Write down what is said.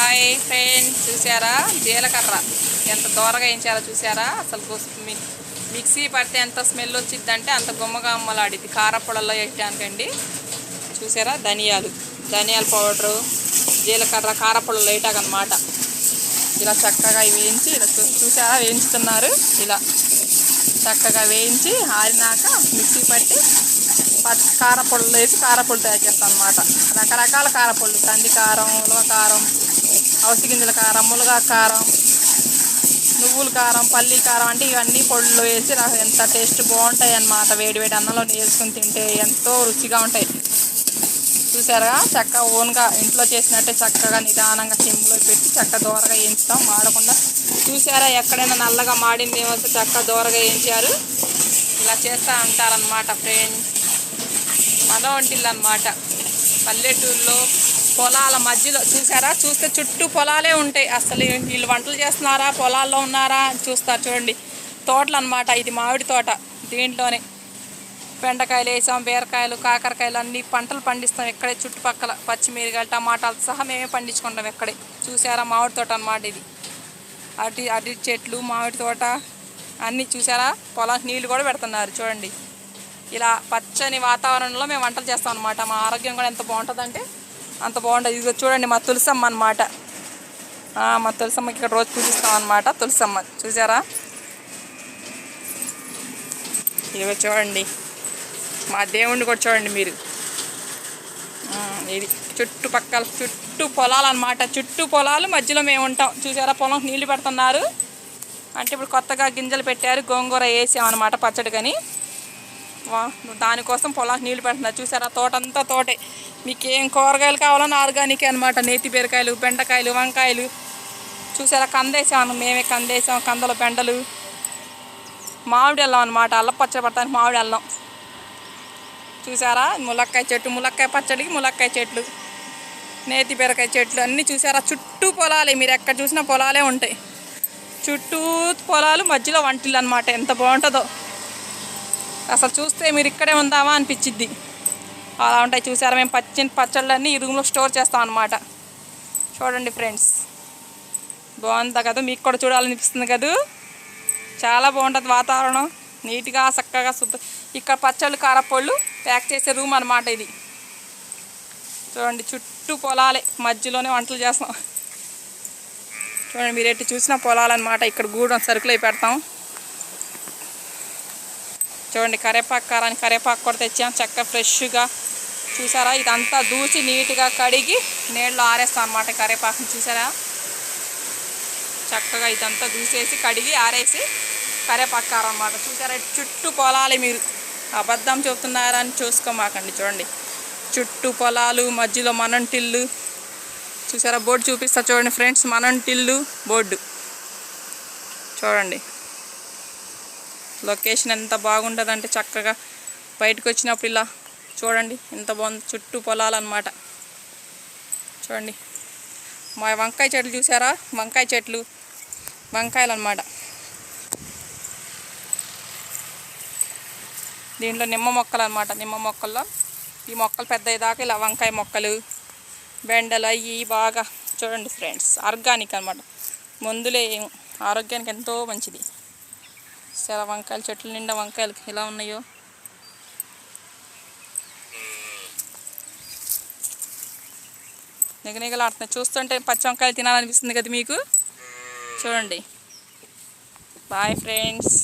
Hi friends, చూసారా జీలకర్ర ఎంత దూరగా వేయించారో చూసారా. అసలు మిక్సీ పడితే ఎంత స్మెల్ వచ్చిందంటే అంత గుమ్మగా అమ్మలాడిద్ది. కారపొడల్లో వేయటానికండి. చూసారా ధనియాల పౌడరు, జీలకర్ర కారపొడల్లో వేయటాకనమాట. ఇలా చక్కగా వేయించి ఇలా చూసారా వేయించుతున్నారు. ఇలా చక్కగా వేయించి ఆరినాక మిక్సీ పట్టి కారపొడులు వేసి కారపొడి తయారు చేస్తాం అన్నమాట. రకరకాల కారపొడులు, కంది కారం, ఉలవ కారం, అవసి గింజల కారం, మునగా కారం, నువ్వుల కారం, పల్లి కారం అంటే ఇవన్నీ పొడులు వేసి ఎంత టేస్ట్ బాగుంటాయి అన్నమాట. వేడి వేడి అన్నంలో వేసుకుని తింటే ఎంతో రుచిగా ఉంటాయి. చూసారా చక్కగా ఓన్గా ఇంట్లో చేసినట్టే చక్కగా నిదానంగా సిమ్లో పెట్టి చక్కగా దూరగా వేయించుతాం మాడకుండా. చూసారా ఎక్కడైనా నల్లగా మాడింది ఏమో చక్కగా దూరగా వేయించారు. ఇలా చేస్తూ ఉంటారనమాట ఫ్రెండ్స్. మన వంటిల్లు అనమాట. పల్లెటూరులో పొలాల మధ్యలో చూసారా, చూస్తే చుట్టూ పొలాలే ఉంటాయి. అసలు వీళ్ళు వంటలు చేస్తున్నారా పొలాల్లో ఉన్నారా అని చూస్తారు. చూడండి తోటలు అనమాట. ఇది మామిడి తోట. దీంట్లోనే బెండకాయలు వేసాం, బీరకాయలు, కాకరకాయలు అన్ని పంటలు పండిస్తాం ఇక్కడే. చుట్టుపక్కల పచ్చిమిరకాయలు, టమాటాలు సహా మేమే పండించుకుంటాం ఇక్కడే. చూసారా మామిడి తోట అనమాట ఇది. అరటి చెట్లు, మామిడి తోట అన్నీ చూసారా. పొలానికి నీళ్ళు కూడా పెడుతున్నారు చూడండి. ఇలా పచ్చని వాతావరణంలో మేము వంటలు చేస్తాం అనమాట. మా ఆరోగ్యం కూడా ఎంత బాగుంటుందంటే అంత బాగుంటుంది. ఇది చూడండి మా తులసమ్మ అనమాట. మా తులసమ్మకి ఇక్కడ రోజు పూజిస్తాం అనమాట. తులసమ్మ చూసారా. ఇదిగో చూడండి మా దేవుణ్ణి కూడా చూడండి మీరు. ఇది చుట్టూ పొలాలు అనమాట. చుట్టూ పొలాలు మధ్యలో మేము ఉంటాం. చూసారా పొలం నీళ్లు పెడుతున్నారు. అంటే ఇప్పుడు కొత్తగా గింజలు పెట్టారు, గోంగూర వేసామన్నమాట పచ్చడికని. దానికోసం పొలానికి నీళ్లు పెడుతున్నారు. చూసారా తోటంతా తోటే. మీకు ఏం కూరగాయలు కావాలన్నా ఆర్గానిక్ అనమాట. నేతి బీరకాయలు, బెండకాయలు, వంకాయలు. చూసారా కందేసాము, మేమే కందేసాం. కందల బెండలు, మామిడి అల్లం అనమాట. అల్లం పచ్చడి పడతానికి మామిడి అల్లం. చూసారా ములక్కాయ చెట్టు, ములక్కాయ పచ్చడికి ములక్కాయ చెట్లు, నేతి బీరకాయ చెట్లు అన్నీ చూసారా. చుట్టూ పొలాలే. మీరు ఎక్కడ చూసినా పొలాలే ఉంటాయి. చుట్టూ పొలాలు మధ్యలో వంటిల్లు అనమాట. ఎంత బాగుంటుందో అసలు చూస్తే మీరు ఇక్కడే ఉందామా అనిపించిద్ది. అలా ఉంటాయి. చూసారా మేము పచ్చళ్ళన్నీ ఈ రూమ్లో స్టోర్ చేస్తాం అనమాట. చూడండి ఫ్రెండ్స్ బాగుందా కదా. మీకు కూడా చూడాలనిపిస్తుంది కదా. చాలా బాగుంటుంది వాతావరణం. నీట్గా చక్కగా ఇక్కడ పచ్చళ్ళు కారపళ్ళు ప్యాక్ చేసే రూమ్ అనమాట ఇది. చూడండి చుట్టూ పొలాలే, మధ్యలోనే వంటలు చేస్తాం. చూడండి మీరు ఎట్టి చూసిన పొలాలన్నమాట. ఇక్కడ గూడెం సరుకులు అవి పెడతాం. చూడండి కరివేపాకు కారానికి కరివేపాకు కూడా తెచ్చాం చక్కగా ఫ్రెష్గా. చూసారా ఇదంతా దూచి నీట్గా కడిగి నీళ్ళు ఆరేస్తాం అనమాట. కరివేపాకుని చూసారా చక్కగా ఇదంతా దూసేసి కడిగి ఆరేసి కరివేపాకు కారం అనమాట. చూసారా చుట్టూ పొలాలే. మీరు అబద్ధం చెబుతున్నారా అని చూసుకోమాకండి. చూడండి చుట్టూ పొలాలు, మధ్యలో మనంటిల్లు. చూసారా బోర్డు చూపిస్తా చూడండి ఫ్రెండ్స్. మనంటిల్లు బోర్డు చూడండి. లొకేషన్ ఎంత బాగుంటుందంటే చక్కగా బయటకు వచ్చినప్పుడు ఇలా చూడండి ఎంత బాగుంది. చుట్టూ పొలాలు అనమాట. చూడండి మా వంకాయ చెట్లు చూసారా. వంకాయ చెట్లు, వంకాయలు అనమాట. దీంట్లో నిమ్మ మొక్కలు అనమాట. నిమ్మ మొక్కల్లో ఈ మొక్కలు పెద్ద దాకా ఇలా వంకాయ మొక్కలు, బెండలు అవి బాగా చూడండి ఫ్రెండ్స్. ఆర్గానిక్ అనమాట. మందులే ఆరోగ్యానికి ఎంతో మంచిది. చాలా వంకాయల చెట్లు నిండా వంకాయలు ఎలా ఉన్నాయో. నిగనిగలాడుతున్నాయి. చూస్తుంటే పచ్చి వంకాయలు తినాలనిపిస్తుంది కదా మీకు. చూడండి బాయ్ ఫ్రెండ్స్.